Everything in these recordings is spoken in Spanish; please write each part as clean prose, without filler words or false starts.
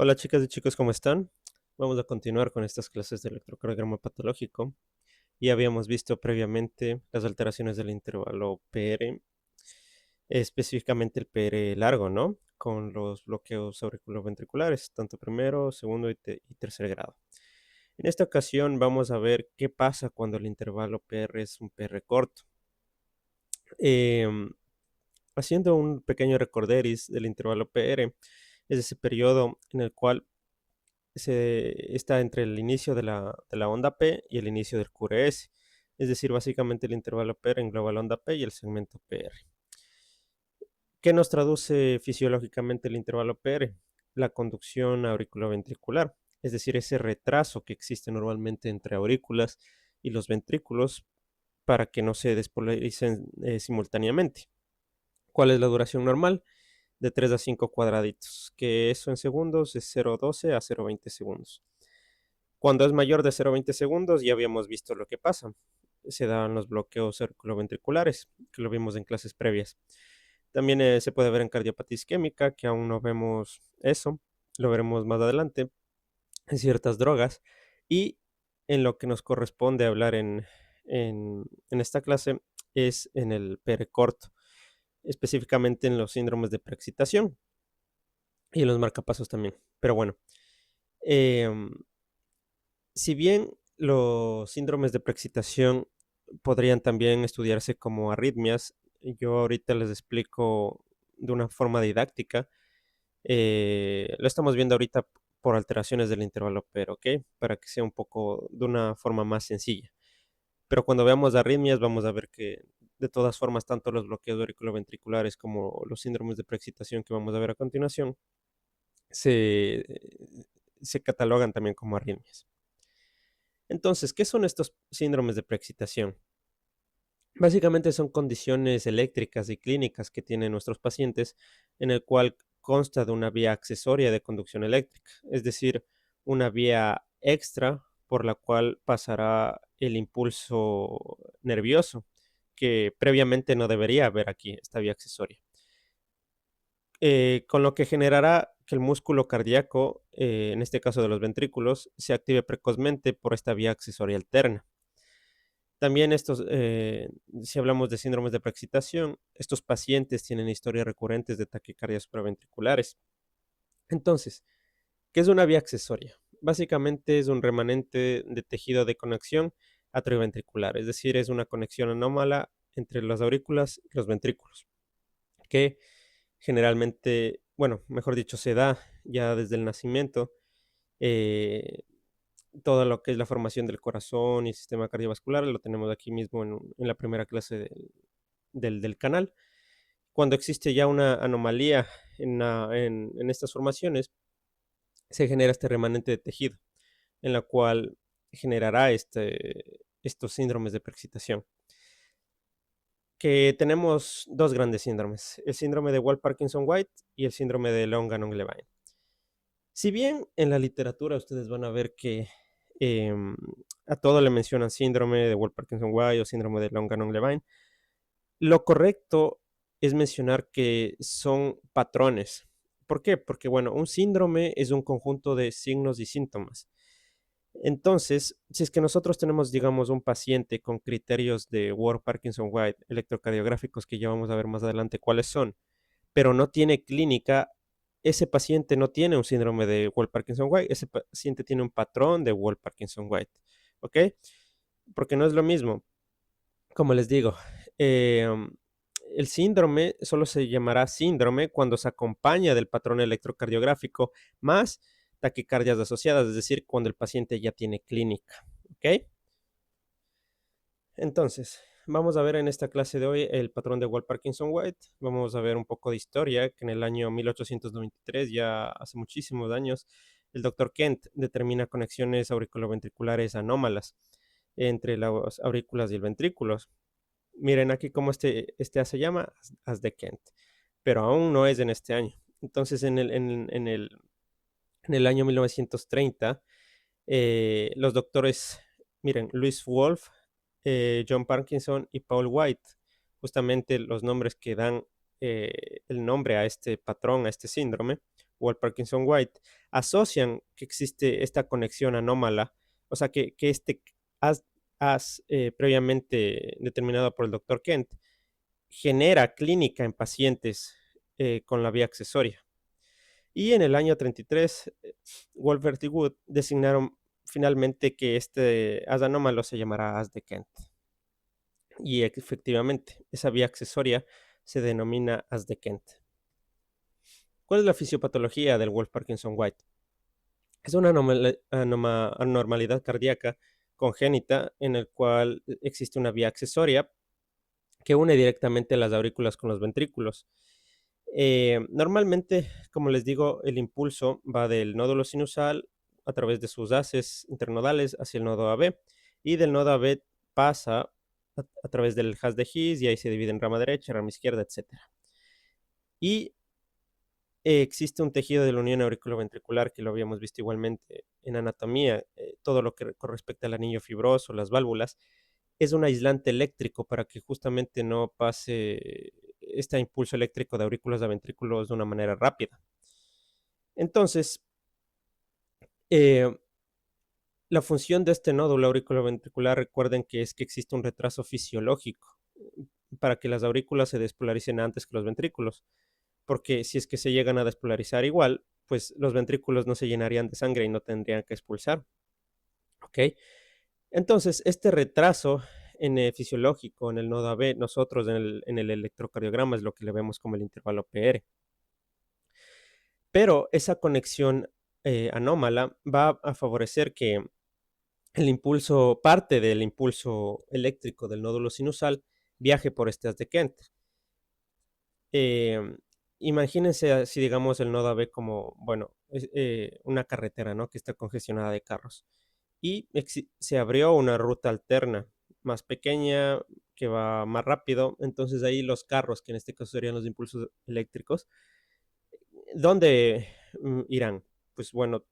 Hola chicas y chicos, ¿cómo están? Vamos a continuar con estas clases de electrocardiograma patológico. Ya habíamos visto previamente las alteraciones del intervalo PR, específicamente el PR largo, ¿no? Con los bloqueos auriculoventriculares, tanto primero, segundo y tercer grado. En esta ocasión vamos a ver qué pasa cuando el intervalo PR es un PR corto. Em, Haciendo un pequeño recorderis del intervalo PR, es ese periodo en el cual está entre el inicio de la onda P y el inicio del QRS. Es decir, básicamente el intervalo PR engloba la onda P y el segmento PR. ¿Qué nos traduce fisiológicamente el intervalo PR? La conducción auriculoventricular, es decir, ese retraso que existe normalmente entre aurículas y los ventrículos para que no se despolaricen simultáneamente. ¿Cuál es la duración normal? De 3 a 5 cuadraditos, que eso en segundos es 0,12 a 0,20 segundos. Cuando es mayor de 0,20 segundos, ya habíamos visto lo que pasa. Se dan los bloqueos auriculoventriculares, que lo vimos en clases previas. También se puede ver en cardiopatía isquémica, que aún no vemos eso, lo veremos más adelante, en ciertas drogas. Y en lo que nos corresponde hablar en esta clase es en el PR corto, específicamente en los síndromes de preexcitación y en los marcapasos también. Pero bueno, em, si bien los síndromes de preexcitación podrían también estudiarse como arritmias, yo ahorita les explico de una forma didáctica. Lo estamos viendo ahorita por alteraciones del intervalo pero, ¿ok? Para que sea un poco de una forma más sencilla. Pero cuando veamos arritmias vamos a ver que de todas formas tanto los bloqueos auriculoventriculares como los síndromes de preexcitación que vamos a ver a continuación se, se catalogan también como arritmias. Entonces, ¿qué son estos síndromes de preexcitación? Básicamente son condiciones eléctricas y clínicas que tienen nuestros pacientes en el cual consta de una vía accesoria de conducción eléctrica, es decir, una vía extra por la cual pasará el impulso nervioso, que previamente no debería haber aquí, esta vía accesoria. Con lo que generará que el músculo cardíaco, en este caso de los ventrículos, se active precozmente por esta vía accesoria alterna. También estos, si hablamos de síndromes de preexcitación, estos pacientes tienen historias recurrentes de taquicardias supraventriculares. Entonces, ¿qué es una vía accesoria? Básicamente es un remanente de tejido de conexión atrioventricular, es decir, es una conexión anómala entre las aurículas y los ventrículos, que generalmente, bueno, mejor dicho, se da ya desde el nacimiento. eh, Todo lo que es la formación del corazón y sistema cardiovascular, lo tenemos aquí mismo en la primera clase del canal. Cuando existe ya una anomalía en estas formaciones, se genera este remanente de tejido, en la cual generará estos síndromes de preexcitación. Que tenemos dos grandes síndromes, el síndrome de Wall-Parkinson-White y el síndrome de Long-Gannon-Levine. Si bien en la literatura ustedes van a ver que a todo le mencionan síndrome de Wall-Parkinson-White o síndrome de Long-Gannon-Levine, lo correcto es mencionar que son patrones. ¿Por qué? Porque, bueno, un síndrome es un conjunto de signos y síntomas. Entonces, si es que nosotros tenemos, digamos, un paciente con criterios de Ward Parkinson White electrocardiográficos que ya vamos a ver más adelante cuáles son, pero no tiene clínica, ese paciente no tiene un síndrome de Wall Parkinson White, ese paciente tiene un patrón de Wall Parkinson White, ¿ok? Porque no es lo mismo, como les digo, eh, el síndrome solo se llamará síndrome cuando se acompaña del patrón electrocardiográfico más taquicardias asociadas, es decir, cuando el paciente ya tiene clínica, ¿ok? Entonces, vamos a ver en esta clase de hoy el patrón de Wall-Parkinson-White. Vamos a ver un poco de historia, que en el año 1893, ya hace muchísimos años, el doctor Kent determina conexiones auriculoventriculares anómalas entre las aurículas y el ventrículo. Miren aquí cómo este A se llama As de Kent, pero aún no es en este año. Entonces, en el año 1930, los doctores, miren, Louis Wolff, John Parkinson y Paul White, justamente los nombres que dan el nombre a este patrón, a este síndrome, Wall-Parkinson-White asocian que existe esta conexión anómala, o sea, que este previamente determinado por el doctor Kent genera clínica en pacientes con la vía accesoria. Y en el año 33, Wolfert y Wood designaron finalmente que este haz anómalo se llamará haz de Kent. Y efectivamente, esa vía accesoria se denomina haz de Kent. ¿Cuál es la fisiopatología del Wolff-Parkinson-White? Es una anormalidad cardíaca congénita en el cual existe una vía accesoria que une directamente las aurículas con los ventrículos. Normalmente, como les digo, el impulso va del nódulo sinusal a través de sus haces internodales hacia el nodo AB y del nodo AB pasa a través del haz de His y ahí se divide en rama derecha, rama izquierda, etc. Y existe un tejido de la unión auriculoventricular que lo habíamos visto igualmente en anatomía, todo lo que respecta al anillo fibroso, las válvulas, es un aislante eléctrico para que justamente no pase este impulso eléctrico de aurículas a ventrículos de una manera rápida. Entonces, eh, la función de este nódulo auriculoventricular, recuerden que es que existe un retraso fisiológico para que las aurículas se despolaricen antes que los ventrículos, porque si es que se llegan a despolarizar igual, pues los ventrículos no se llenarían de sangre y no tendrían que expulsar. ¿Ok? Entonces, este retraso fisiológico en el nodo AB, nosotros en el electrocardiograma es lo que le vemos como el intervalo PR. Pero esa conexión anómala va a favorecer que el impulso, parte del impulso eléctrico del nódulo sinusal, viaje por este haz de Kent. Imagínense si digamos el nodo AB como, bueno, una carretera, ¿no? Que está congestionada de carros. Y se abrió una ruta alterna, más pequeña, que va más rápido. Entonces ahí los carros, que en este caso serían los impulsos eléctricos, ¿dónde irán? Pues bueno,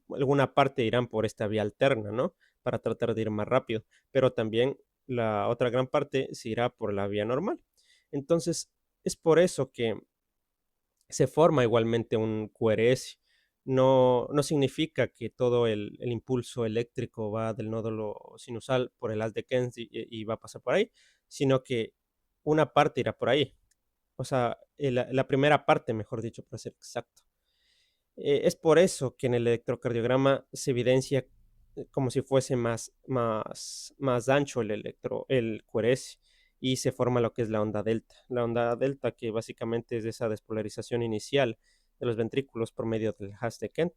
alguna parte irán por esta vía alterna, ¿no? Para tratar de ir más rápido, pero también la otra gran parte se irá por la vía normal. Entonces, es por eso que se forma igualmente un QRS. No significa que todo el impulso eléctrico va del nódulo sinusal por el haz de Kent y va a pasar por ahí, sino que una parte irá por ahí. O sea, la primera parte, mejor dicho, para ser exacto. Es por eso que en el electrocardiograma se evidencia como si fuese más ancho el QRS y se forma lo que es la onda delta. La onda delta que básicamente es esa despolarización inicial de los ventrículos por medio del haz de Kent.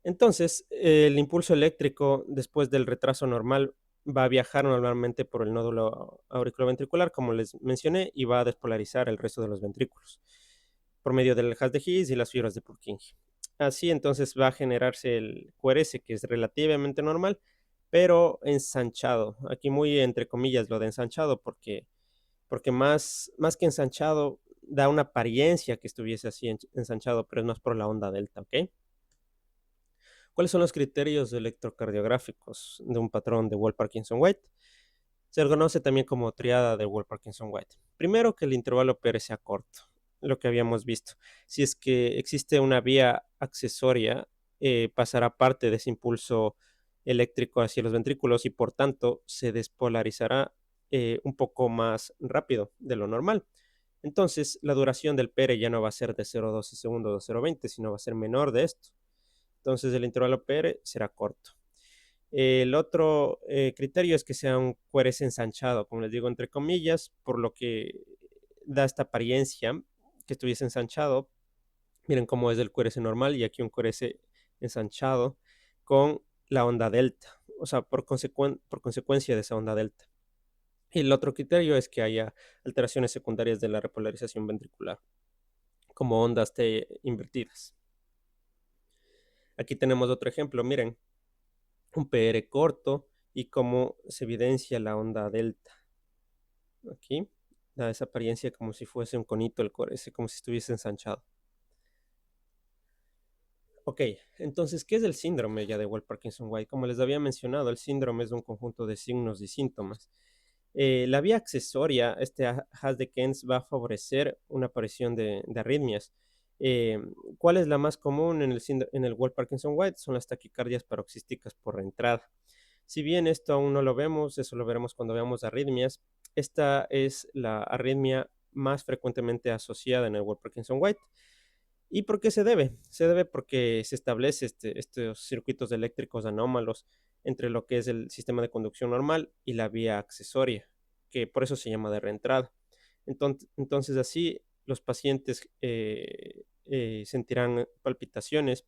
Entonces, el impulso eléctrico después del retraso normal va a viajar normalmente por el nódulo auriculoventricular, como les mencioné, y va a despolarizar el resto de los ventrículos por medio del haz de His y las fibras de Purkinje. Así entonces va a generarse el QRS, que es relativamente normal, pero ensanchado. Aquí muy entre comillas lo de ensanchado, porque más que ensanchado da una apariencia que estuviese así ensanchado, pero es más por la onda delta, ¿ok? ¿Cuáles son los criterios electrocardiográficos de un patrón de Wolff-Parkinson-White? Se conoce también como triada de Wolff-Parkinson-White. Primero, que el intervalo PR sea corto, lo que habíamos visto. Si es que existe una vía accesoria, pasará parte de ese impulso eléctrico hacia los ventrículos y por tanto se despolarizará un poco más rápido de lo normal. Entonces, la duración del PR ya no va a ser de 0,12 segundos o 0,20, sino va a ser menor de esto. Entonces, el intervalo PR será corto. El otro criterio es que sea un QRS ensanchado, como les digo, entre comillas, por lo que da esta apariencia que estuviese ensanchado. Miren cómo es el QRS normal y aquí un QRS ensanchado con la onda delta, o sea, por consecuencia de esa onda delta. Y el otro criterio es que haya alteraciones secundarias de la repolarización ventricular, como ondas T invertidas. Aquí tenemos otro ejemplo, miren, un PR corto y cómo se evidencia la onda delta. Aquí da esa apariencia como si fuese un conito el QRS, como si estuviese ensanchado. Ok, entonces, ¿qué es el síndrome ya de Wolff-Parkinson-White? Como les había mencionado, el síndrome es un conjunto de signos y síntomas. La vía accesoria, este haz de Kent, va a favorecer una aparición de arritmias. Eh, ¿Cuál es la más común en el Wolff-Parkinson-White? Son las taquicardias paroxísticas por entrada. Si bien esto aún no lo vemos, eso lo veremos cuando veamos arritmias, esta es la arritmia más frecuentemente asociada en el Wolff-Parkinson-White. ¿Y por qué se debe? Se debe porque se establece estos circuitos eléctricos anómalos entre lo que es el sistema de conducción normal y la vía accesoria, que por eso se llama de reentrada. Entonces así los pacientes sentirán palpitaciones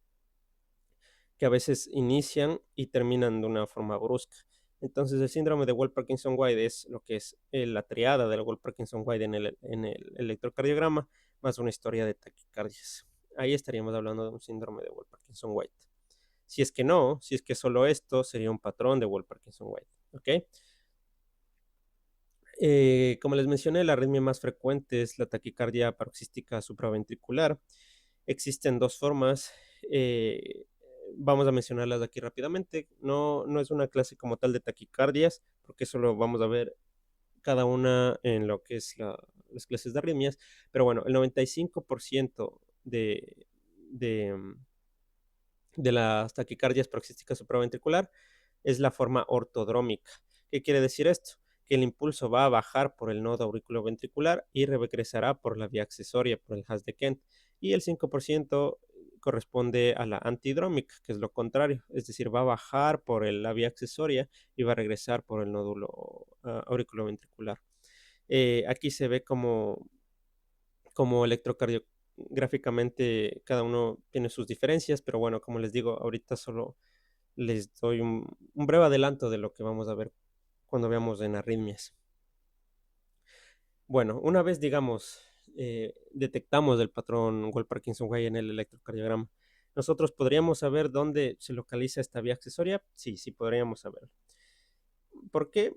que a veces inician y terminan de una forma brusca. Entonces, el síndrome de Wolff-Parkinson-White es lo que es la triada del Wolff-Parkinson-White en el electrocardiograma, más una historia de taquicardias. Ahí estaríamos hablando de un síndrome de Wolff-Parkinson-White. Si es que no, si es que solo esto, sería un patrón de Wolff-Parkinson-White. ¿Ok? Como les mencioné, la arritmia más frecuente es la taquicardia paroxística supraventricular. Existen dos formas. eh, Vamos a mencionarlas aquí rápidamente. No, no es una clase como tal de taquicardias, porque eso lo vamos a ver cada una en lo que es las clases de arritmias. Pero bueno, el 95% de las taquicardias paroxísticas supraventricular es la forma ortodrómica. ¿Qué quiere decir esto? Que el impulso va a bajar por el nodo auriculoventricular y regresará por la vía accesoria, por el haz de Kent. Y el 5% corresponde a la antidrómica, que es lo contrario, es decir, va a bajar por la vía accesoria y va a regresar por el nódulo auriculoventricular. Aquí se ve como electrocardiográficamente cada uno tiene sus diferencias, pero bueno, como les digo, ahorita solo les doy un breve adelanto de lo que vamos a ver cuando veamos en arritmias. Bueno, una vez, digamos, detectamos el patrón Wolff-Parkinson-White en el electrocardiograma, ¿nosotros podríamos saber dónde se localiza esta vía accesoria? Sí, sí podríamos saberlo. ¿Por qué?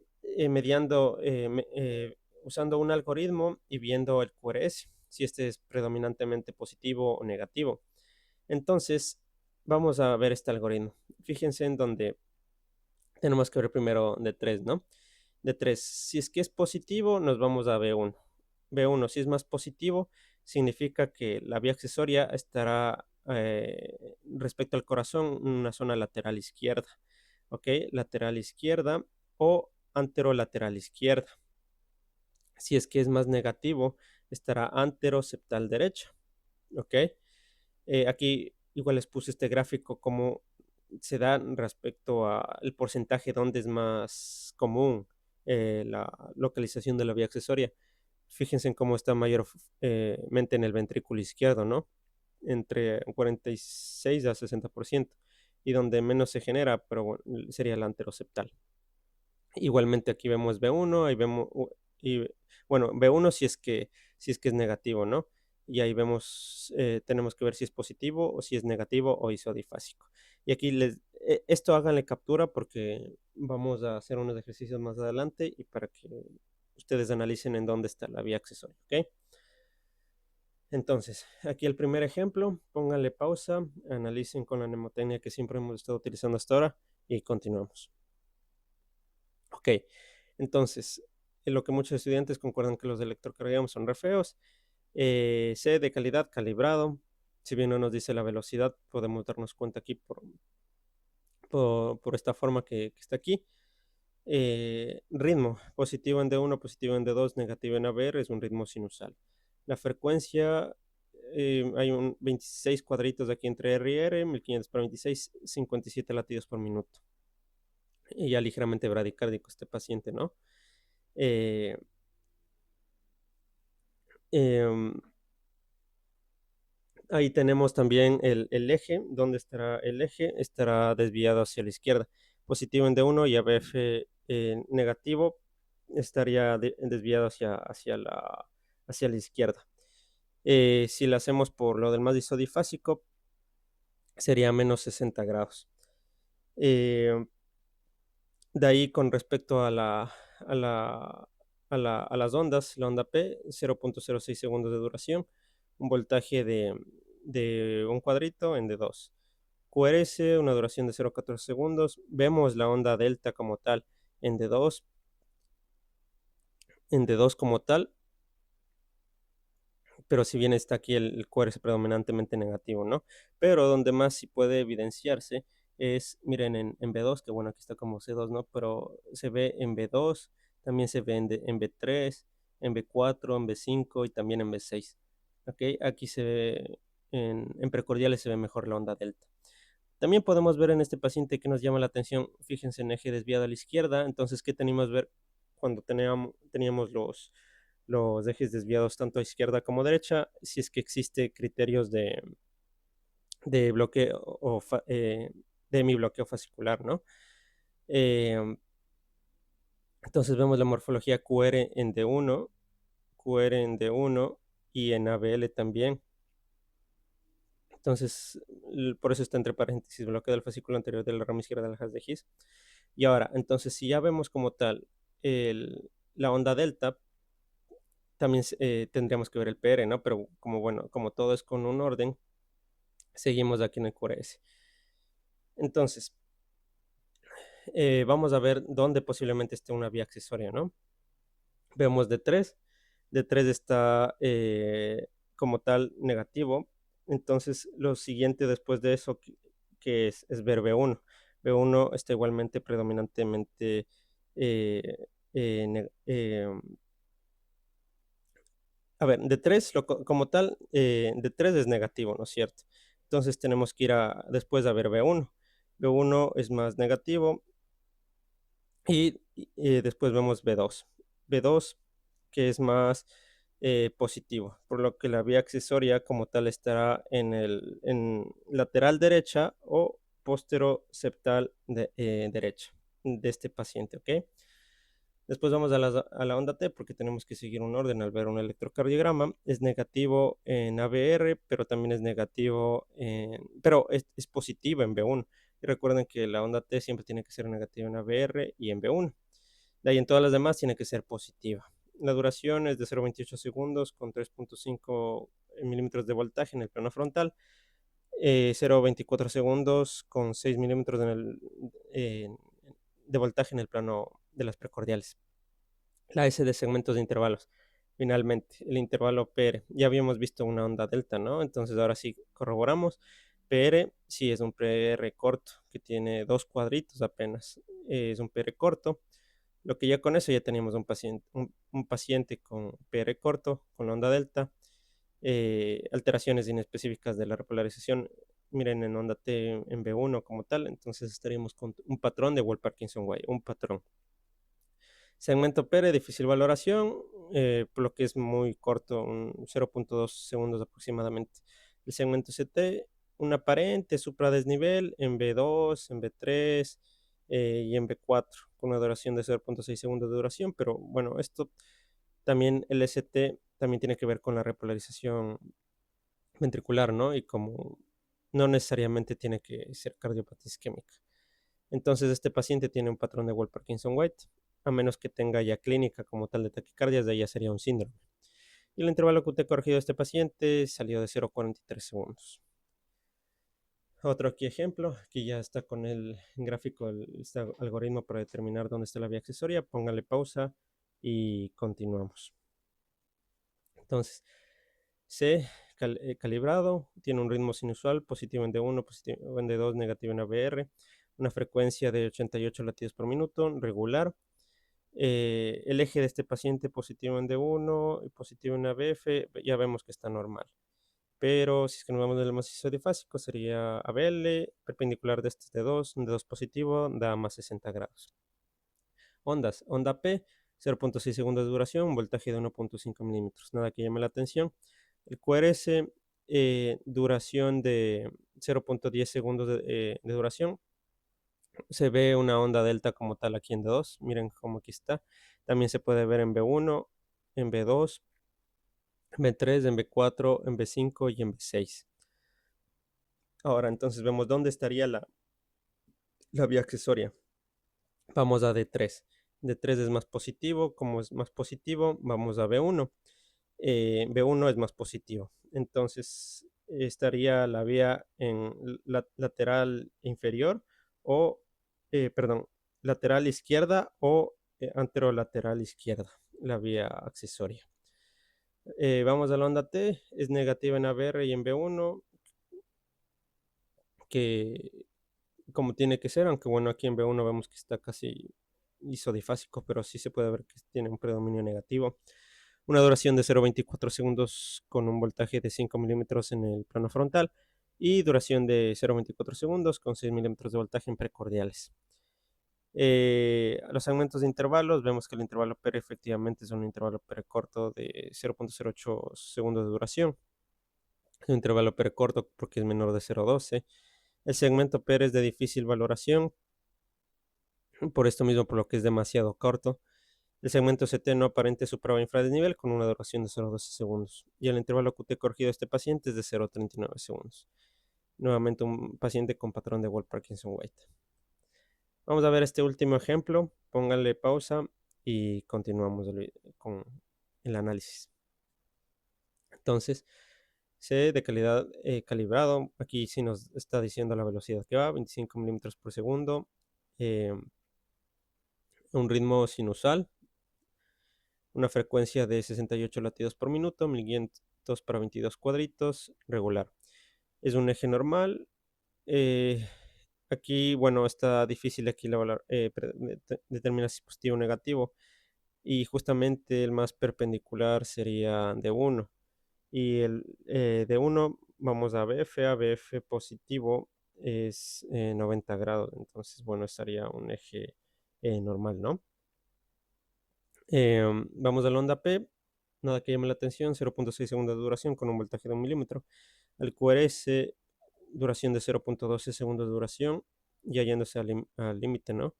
Usando un algoritmo y viendo el QRS, si este es predominantemente positivo o negativo. Entonces, vamos a ver este algoritmo. Fíjense en donde tenemos que ver primero de 3, ¿no? De 3. Si es que es positivo, nos vamos a B1. B1, si es más positivo, significa que la vía accesoria estará respecto al corazón en una zona lateral izquierda. ¿Ok? Lateral izquierda o anterolateral izquierda. Si es que es más negativo, estará anteroseptal derecha. ¿Ok? Aquí igual les puse este gráfico como se da respecto al porcentaje donde es más común la localización de la vía accesoria. Fíjense en cómo está mayormente en el ventrículo izquierdo, ¿no? Entre 46 a 60%. Y donde menos se genera, pero bueno, sería el anteroseptal. Igualmente aquí vemos B1, ahí vemos, y, bueno, B1 si es que es negativo, ¿no? Y ahí vemos, tenemos que ver si es positivo o si es negativo o isodifásico. Y aquí esto háganle captura porque vamos a hacer unos ejercicios más adelante y para que ustedes analicen en dónde está la vía accesoria, ¿ok? Entonces, aquí el primer ejemplo, pónganle pausa, analicen con la mnemotecnia que siempre hemos estado utilizando hasta ahora y continuamos. Ok, entonces, lo que muchos estudiantes concuerdan que los electrocardiogramas son re feos. C de calidad, calibrado. Si bien no nos dice la velocidad, podemos darnos cuenta aquí por esta forma que está aquí. Ritmo, positivo en D1, positivo en D2, negativo en ABR, es un ritmo sinusal. La frecuencia, hay un 26 cuadritos aquí entre R y R, 1500 por 26, 57 latidos por minuto. Y ya ligeramente bradicárdico este paciente, ¿no? Eh, em, Ahí tenemos también el eje. ¿Dónde estará el eje? Estará desviado hacia la izquierda. Positivo en D1 y ABF negativo estaría desviado hacia la izquierda. Si lo hacemos por lo del más isodifásico, sería menos 60 grados. Eh, de ahí con respecto a las ondas, la onda P, 0.06 segundos de duración, un voltaje de un cuadrito en D2. QRS, una duración de 0.14 segundos. Vemos la onda delta como tal en D2, como tal, pero si bien está aquí el QRS predominantemente negativo, ¿no? Pero donde más sí puede evidenciarse es, miren, en B2, que bueno, aquí está como C2, ¿no? Pero se ve en B2, también se ve en B3, en B4, en B5 y también en B6. ¿Ok? Aquí se ve, en precordiales se ve mejor la onda delta. También podemos ver en este paciente que nos llama la atención, fíjense en eje desviado a la izquierda, entonces, ¿qué teníamos ver cuando teníamos los ejes desviados tanto a izquierda como derecha? Si es que existe criterios de bloqueo de mi bloqueo fascicular, ¿no? Eh, entonces vemos la morfología QR en D1, QR en D1 y en ABL también. Entonces, por eso está entre paréntesis, bloqueo del fascículo anterior de la rama izquierda de la haz de His. Y ahora, entonces, si ya vemos como tal la onda delta, también tendríamos que ver el PR, ¿no? Pero como bueno, como todo es con un orden, seguimos aquí en el QRS. Entonces, vamos a ver dónde posiblemente esté una vía accesoria, ¿no? Vemos D3 está como tal negativo. Entonces, lo siguiente después de eso, que es ver B1. B1 está igualmente predominantemente eh, a ver, D3 como tal, D3 es negativo, ¿no es cierto? Entonces tenemos que ir después a ver B1. B1 es más negativo y después vemos B2. B2 que es más positivo, por lo que la vía accesoria como tal estará en lateral derecha o posteroseptal derecha de este paciente, ¿ok? Después vamos a la onda T porque tenemos que seguir un orden al ver un electrocardiograma. Es negativo en ABR, pero también es negativo pero es positivo en B1. Y recuerden que la onda T siempre tiene que ser negativa en ABR y en B1. De ahí en todas las demás tiene que ser positiva. La duración es de 0,28 segundos con 3,5 milímetros de voltaje en el plano frontal. 0,24 segundos con 6 milímetros de voltaje en el plano de las precordiales. La S de segmentos de intervalos. Finalmente, el intervalo PR. Ya habíamos visto una onda delta, ¿no? Entonces ahora sí corroboramos. PR sí es un PR corto, que tiene 2 cuadritos apenas. Es un PR corto. Lo que ya con eso ya teníamos un paciente con PR corto, con la onda delta. Alteraciones inespecíficas de la repolarización. Miren en onda T en B1 como tal. Entonces estaríamos con un patrón de Wolff-Parkinson-White, un patrón. Segmento PR, difícil valoración, por lo que es muy corto, 0,2 segundos aproximadamente. El segmento CT, un aparente supradesnivel en B2, en B3 y en B4, con una duración de 0,6 segundos de duración, pero bueno, esto también, el ST también tiene que ver con la repolarización ventricular, ¿no? Y como no necesariamente tiene que ser cardiopatía isquémica. Entonces, este paciente tiene un patrón de Wolff-Parkinson-White, a menos que tenga ya clínica como tal de taquicardias, de ahí ya sería un síndrome. Y el intervalo QT corregido de este paciente salió de 0,43 segundos. Otro aquí ejemplo, aquí ya está con el gráfico, este algoritmo para determinar dónde está la vía accesoria. Póngale pausa y continuamos. Entonces, C calibrado, tiene un ritmo sinusual, positivo en D1, positivo en D2, negativo en ABR, una frecuencia de 88 latidos por minuto, regular. El eje de este paciente positivo en D1 y positivo en ABF, ya vemos que está normal. Pero si es que nos vamos del macizo difásico, sería ABL, perpendicular de este es D2, un D2 positivo, da más 60 grados. Ondas, onda P, 0,6 segundos de duración, voltaje de 1,5 milímetros, nada que llame la atención. El QRS, duración de 0,10 segundos de duración. Se ve una onda delta como tal aquí en D2. Miren cómo aquí está. También se puede ver en B1, en B2, en B3, en B4, en B5 y en B6. Ahora entonces vemos dónde estaría la vía accesoria. Vamos a D3. D3 es más positivo. Como es más positivo, vamos a B1. B1 es más positivo. Entonces estaría la vía en lateral inferior o, perdón, lateral izquierda o anterolateral izquierda, la vía accesoria. Vamos a la onda T, es negativa en ABR y en B1, que como tiene que ser, aunque bueno, aquí en B1 vemos que está casi isodifásico, pero sí se puede ver que tiene un predominio negativo. Una duración de 0,24 segundos con un voltaje de 5 milímetros en el plano frontal y duración de 0,24 segundos con 6 milímetros de voltaje en precordiales. Los segmentos de intervalos, vemos que el intervalo PER efectivamente es un intervalo PER corto de 0,08 segundos de duración. Es un intervalo PER corto porque es menor de 0,12. El segmento PER es de difícil valoración, por esto mismo por lo que es demasiado corto. El segmento CT no aparente superaba infradesnivel con una duración de 0,12 segundos. Y el intervalo QT corregido de este paciente es de 0,39 segundos. Nuevamente un paciente con patrón de Wolff-Parkinson-White. Vamos a ver este último ejemplo. Pónganle pausa y continuamos con el análisis. Entonces, C de calidad calibrado. Aquí sí nos está diciendo la velocidad que va, 25 milímetros por segundo. Un ritmo sinusal. Una frecuencia de 68 latidos por minuto, 1500 para 22 cuadritos, regular. Es un eje normal. Aquí, bueno, está difícil aquí determinar si es positivo o negativo. Y justamente el más perpendicular sería D1. Y el D1, vamos a BF positivo es 90 grados. Entonces, bueno, estaría un eje normal, ¿no? Vamos a la onda P, nada que llame la atención, 0,6 segundos de duración con un voltaje de 1 milímetro. El QRS, duración de 0,12 segundos de duración, ya yéndose al límite, ¿no?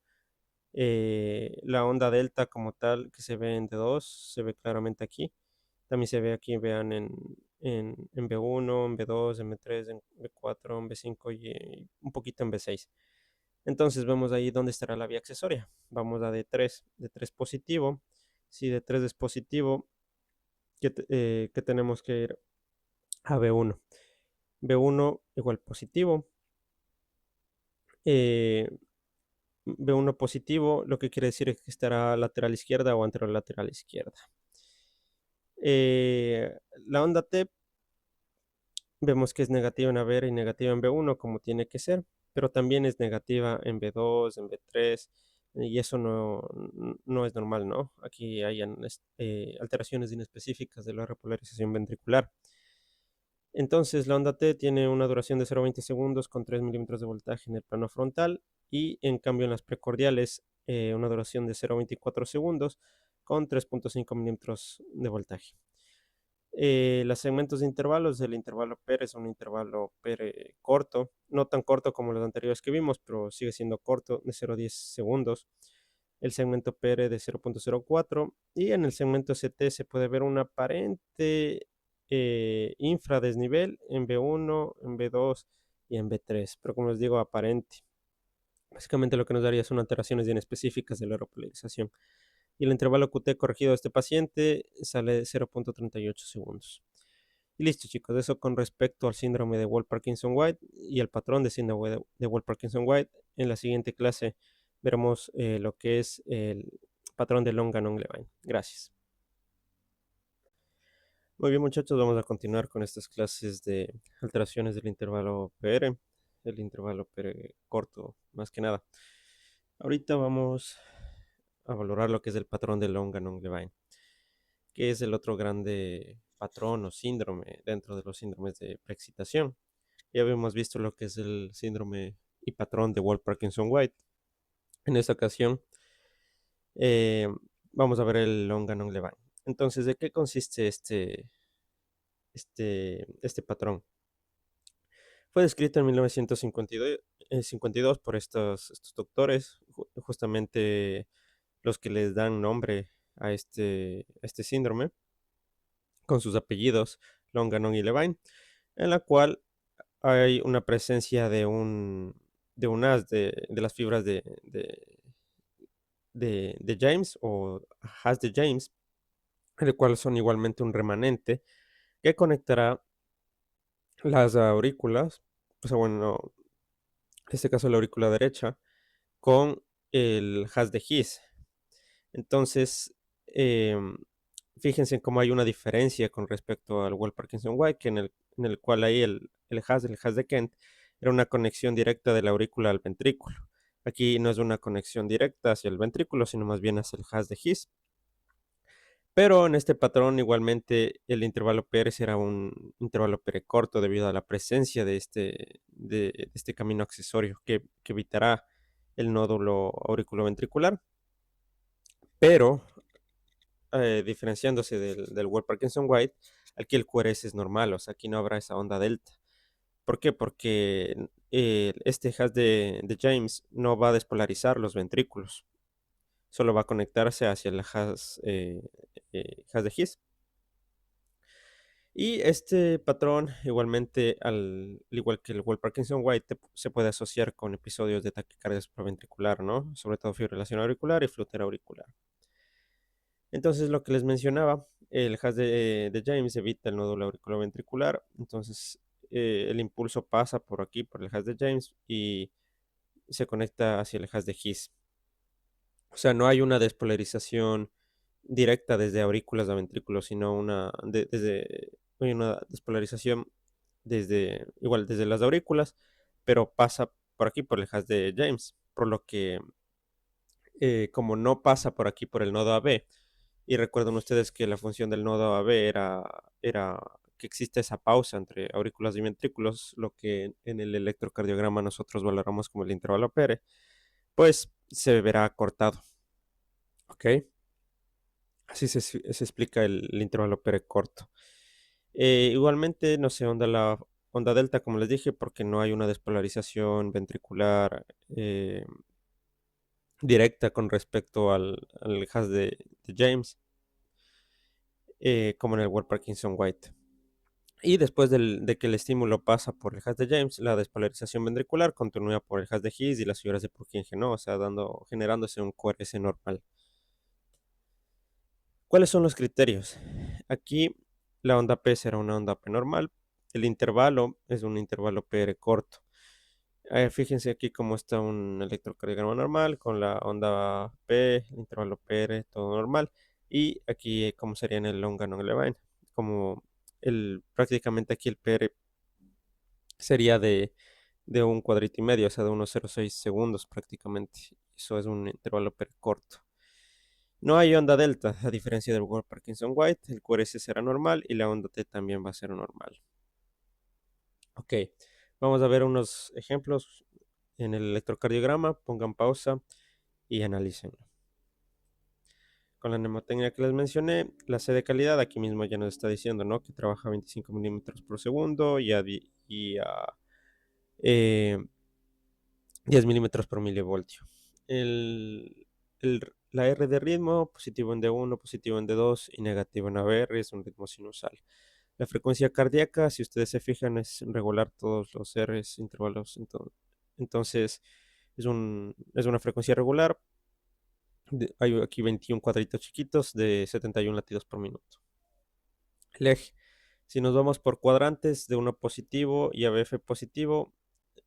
La onda delta como tal que se ve en D2, se ve claramente aquí. También se ve aquí, vean, en B1, en B2, en B3, en B4, en B5 y un poquito en B6. Entonces vemos ahí dónde estará la vía accesoria. Vamos a D3, D3 positivo. Si D3 es positivo, ¿qué tenemos que ir a B1? B1 igual positivo. B1 positivo, lo que quiere decir es que estará lateral izquierda o anterolateral izquierda. La onda T vemos que es negativa en ABR y negativa en B1 como tiene que ser, pero también es negativa en B2, en B3, y eso no es normal, ¿no? Aquí hay alteraciones inespecíficas de la repolarización ventricular. Entonces la onda T tiene una duración de 0,20 segundos con 3 milímetros de voltaje en el plano frontal y en cambio en las precordiales una duración de 0,24 segundos con 3,5 milímetros de voltaje. Los segmentos de intervalos, el intervalo PER es un intervalo PER corto, no tan corto como los anteriores que vimos, pero sigue siendo corto, de 0,10 segundos. El segmento PER de 0,04 y en el segmento CT se puede ver un aparente infradesnivel en B1, en B2 y en B3, pero como les digo, aparente. Básicamente lo que nos daría son alteraciones inespecíficas de la repolarización. Y el intervalo QT corregido de este paciente sale de 0,38 segundos. Y listo, chicos, eso con respecto al síndrome de Wolff-Parkinson-White y el patrón de síndrome de Wolff-Parkinson-White. En la siguiente clase veremos lo que es el patrón de Long-Gannon-Levine. Gracias. Muy bien, muchachos, vamos a continuar con estas clases de alteraciones del intervalo PR, el intervalo PR corto, más que nada. Ahorita vamos a valorar lo que es el patrón de Long-Gannon-Levine, que es el otro grande patrón o síndrome dentro de los síndromes de preexcitación. Ya habíamos visto lo que es el síndrome y patrón de Wolff-Parkinson-White. En esta ocasión eh, vamos a ver el Long-Gannon-Levine. Entonces, ¿de qué consiste este patrón? Fue descrito en 1952 por estos doctores, justamente los que les dan nombre a este síndrome, con sus apellidos Long-Gannon y Levine, en la cual hay una presencia de un haz de las fibras de James o haz de James, el cual son igualmente un remanente que conectará las aurículas, o sea, bueno, en este caso la aurícula derecha, con el haz de His. Entonces, Fíjense en cómo hay una diferencia con respecto al Wolff Parkinson White, en el cual ahí el hash de Kent, era una conexión directa de la aurícula al ventrículo. Aquí no es una conexión directa hacia el ventrículo, sino más bien hacia el hash de His. Pero en este patrón igualmente el intervalo PR será un intervalo PR corto debido a la presencia de este camino accesorio que evitará el nódulo auriculoventricular, pero diferenciándose del Wolff Parkinson White, aquí el QRS es normal, o sea, aquí no habrá esa onda delta. ¿Por qué? Porque este hash de James no va a despolarizar los ventrículos, solo va a conectarse hacia el hash de His. Y este patrón, igualmente, al igual que el Wolff Parkinson White, se puede asociar con episodios de taquicardia supraventricular, ¿no? Sobre todo fibrilación auricular y flúter auricular. Entonces, lo que les mencionaba, el hash de James evita el nódulo auriculoventricular, entonces el impulso pasa por aquí, por el hash de James, y se conecta hacia el hash de His. O sea, no hay una despolarización directa desde aurículas a ventrículos, sino hay una despolarización desde las aurículas, pero pasa por aquí, por el hash de James, por lo que como no pasa por aquí, por el nodo AB, y recuerden ustedes que la función del nodo AB era que existe esa pausa entre aurículas y ventrículos, lo que en el electrocardiograma nosotros valoramos como el intervalo PR, pues se verá cortado, ¿ok? Así se explica el intervalo PR corto. Igualmente no se onda la onda delta, como les dije, porque no hay una despolarización ventricular directa con respecto al hash de James, como en el Wolff Parkinson White. Y después de que el estímulo pasa por el hash de James, la despolarización ventricular continúa por el hash de His y las fibras de Purkinje, ¿no? O sea, generándose un QRS normal. ¿Cuáles son los criterios? Aquí la onda P será una onda P normal. El intervalo es un intervalo PR corto. Fíjense aquí cómo está un electrocardiograma normal con la onda P, el intervalo PR, todo normal. Y aquí cómo sería en el long Ganon Levine. Como prácticamente aquí el PR sería de un cuadrito y medio, o sea, de unos 0,6 segundos prácticamente. Eso es un intervalo PR corto. No hay onda delta, a diferencia del Wolff Parkinson White, el QRS será normal y la onda T también va a ser normal. Ok, vamos a ver unos ejemplos en el electrocardiograma, pongan pausa y analícenlo. Con la mnemotecnia que les mencioné, la C de calidad, aquí mismo ya nos está diciendo, ¿no? Que trabaja a 25 milímetros por segundo y a 10 milímetros por milivoltio. La R de ritmo, positivo en D1, positivo en D2 y negativo en ABR, es un ritmo sinusal. La frecuencia cardíaca, si ustedes se fijan, es regular todos los R's intervalos. Entonces, es una frecuencia regular. Hay aquí 21 cuadritos chiquitos de 71 latidos por minuto. El eje. Si nos vamos por cuadrantes de 1 positivo y ABF positivo,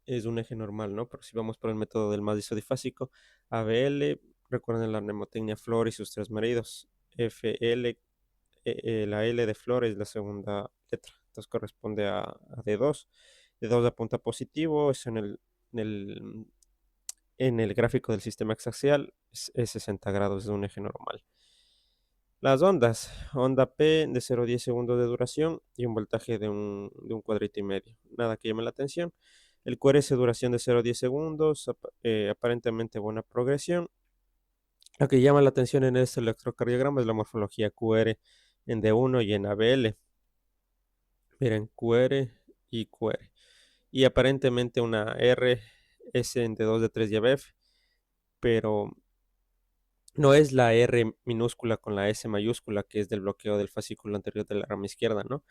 es un eje normal, ¿no? Pero si vamos por el método del más disodifásico, ABL, recuerden la mnemotecnia Flor y sus tres maridos. FL, la L de Flor es la segunda letra, entonces corresponde a D2. D2 apunta positivo, es en el, en el gráfico del sistema exaxial, es 60 grados, es un eje normal. Las ondas, onda P de 0 a 10 segundos de duración y un voltaje de un cuadrito y medio. Nada que llame la atención. El QRS duración de 0 a 10 segundos, aparentemente buena progresión. Lo que llama la atención en este electrocardiograma es la morfología QR en D1 y en ABL. Miren, QR y QR. Y aparentemente una R, S en D2, D3 y ABF, pero no es la R minúscula con la S mayúscula, que es del bloqueo del fascículo anterior de la rama izquierda, ¿no?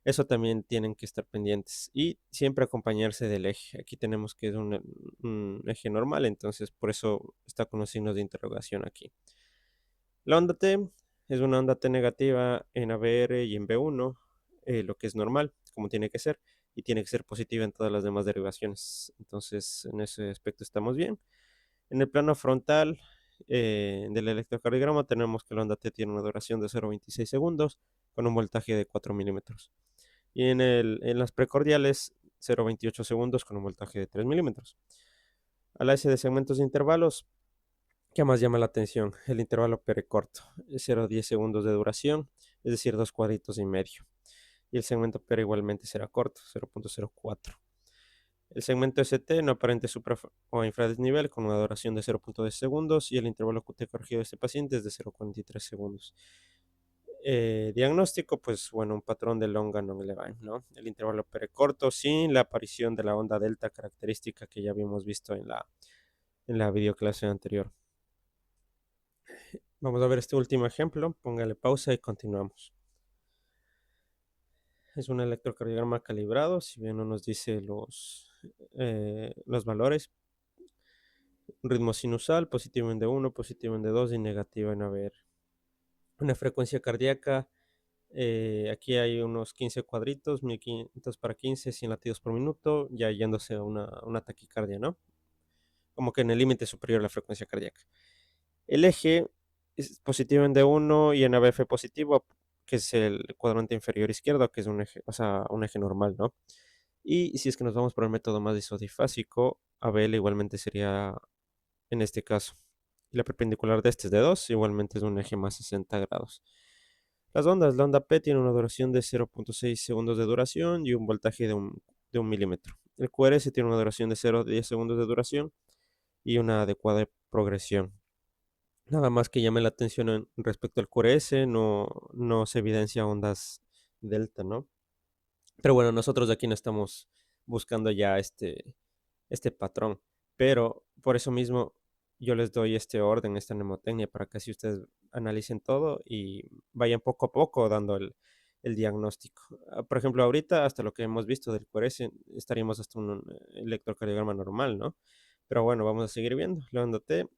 Eso también tienen que estar pendientes y siempre acompañarse del eje. Aquí tenemos que es un eje normal, entonces por eso está con los signos de interrogación aquí. La onda T es una onda T negativa en ABR y en B1, lo que es normal, como tiene que ser, y tiene que ser positiva en todas las demás derivaciones. Entonces, en ese aspecto estamos bien. En el plano frontal, del electrocardiograma tenemos que la onda T tiene una duración de 0,26 segundos con un voltaje de 4 milímetros. Y en las precordiales 0,28 segundos con un voltaje de 3 milímetros. A la S de segmentos de intervalos, ¿qué más llama la atención? El intervalo pericorto, 0,10 segundos de duración, es decir, 2 cuadritos y medio. Y el segmento peri igualmente será corto, 0,04. El segmento ST no aparente supra o infradesnivel con una duración de 0,10 segundos y el intervalo QT corregido de este paciente es de 0,43 segundos. Diagnóstico, pues bueno, un patrón de longa non-levine, ¿no? El intervalo pericorto sin la aparición de la onda delta característica que ya habíamos visto en la videoclase anterior. Vamos a ver este último ejemplo, póngale pausa y continuamos. Es un electrocardiograma calibrado, si bien no nos dice los valores. Un ritmo sinusal, positivo en D1, positivo en D2 y negativo en ABR. Una frecuencia cardíaca, aquí hay unos 15 cuadritos, 1500 para 15, 100 latidos por minuto, ya yéndose a una taquicardia, ¿no? Como que en el límite superior de la frecuencia cardíaca. El eje es positivo en D1 y en ABF positivo, que es el cuadrante inferior izquierdo, que es un eje, o sea, un eje normal, ¿no? Y si es que nos vamos por el método más isodifásico, ABL igualmente sería en este caso. Y la perpendicular de este es de 2, igualmente es un eje más 60 grados. Las ondas, la onda P tiene una duración de 0,6 segundos de duración y un voltaje de 1 milímetro. El QRS tiene una duración de 0,10 segundos de duración y una adecuada progresión. Nada más que llame la atención respecto al QRS, no se evidencia ondas delta, ¿no? Pero bueno, nosotros de aquí no estamos buscando ya este patrón. Pero por eso mismo yo les doy este orden, esta mnemotecnia, para que así ustedes analicen todo y vayan poco a poco dando el diagnóstico. Por ejemplo, ahorita, hasta lo que hemos visto del QRS, estaríamos hasta un electrocardiograma normal, ¿no? Pero bueno, vamos a seguir viendo. La onda T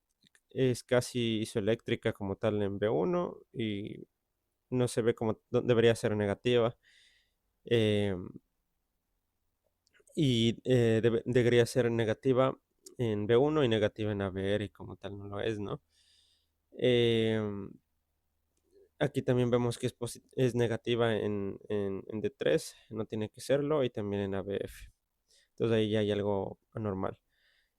es casi isoeléctrica como tal en B1 y no se ve como debería ser negativa. Eh, debería ser negativa en B1 y negativa en ABR y como tal no lo es, ¿no? Em, Aquí también vemos que es negativa en D3, no tiene que serlo, y también en ABF. Entonces ahí ya hay algo anormal.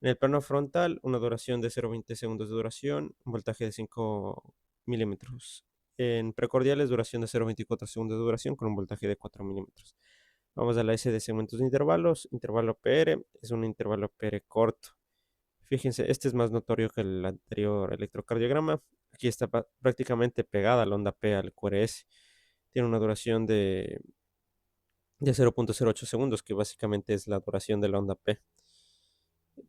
En el plano frontal, una duración de 0,20 segundos de duración, un voltaje de 5 milímetros. En precordiales, duración de 0,24 segundos de duración con un voltaje de 4 milímetros. Vamos a la S de segmentos de intervalos. Intervalo PR es un intervalo PR corto. Fíjense, este es más notorio que el anterior electrocardiograma. Aquí está prácticamente pegada la onda P al QRS. Tiene una duración de 0,08 segundos, que básicamente es la duración de la onda P,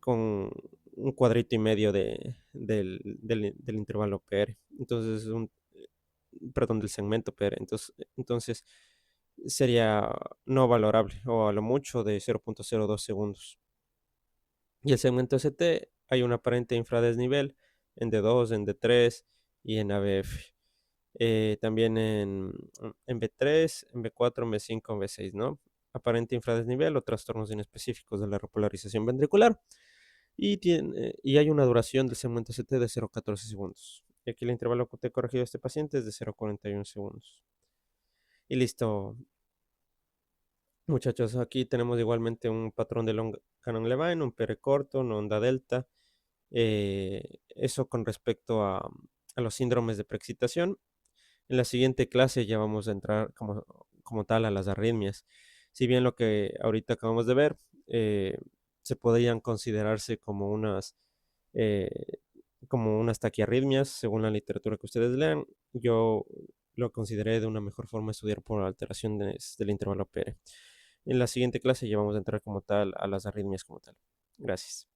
con un cuadrito y medio del intervalo PR. Entonces, perdón, del segmento PR. Entonces sería no valorable, o a lo mucho de 0,02 segundos. Y el segmento ST hay un aparente infradesnivel en D2, en D3 y en ABF. También en B3, en B4, en B5, en B6, ¿no? Aparente infradesnivel o trastornos inespecíficos de la repolarización ventricular. Y hay una duración del segmento ST de 0,14 segundos. Y aquí el intervalo QT corregido de este paciente es de 0,41 segundos. Y listo, muchachos. Aquí tenemos igualmente un patrón de long Canon Levine, un PR corto, una onda delta. Eso con respecto a los síndromes de preexcitación. En la siguiente clase ya vamos a entrar como tal a las arritmias. Si bien lo que ahorita acabamos de ver se podrían considerarse eh, como unas taquiarritmias, según la literatura que ustedes lean, yo lo consideré de una mejor forma estudiar por alteración del intervalo PR. En la siguiente clase ya vamos a entrar como tal a las arritmias como tal. Gracias.